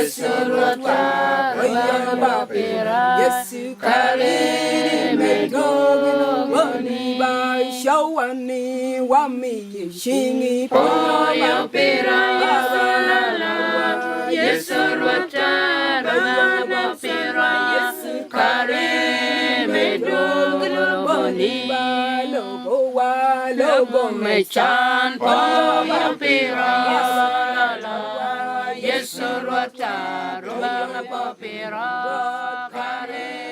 Yesu rota Rubang Bapira Yesu Kari Medogoni Ba Shawani Wami Shingi Poya Pira Yesu Yesu rota Rubang Bapira Yesu Kari Medogoni Ba Logo Mechan Poya Pira Yesu rota Rubang Bapira Kari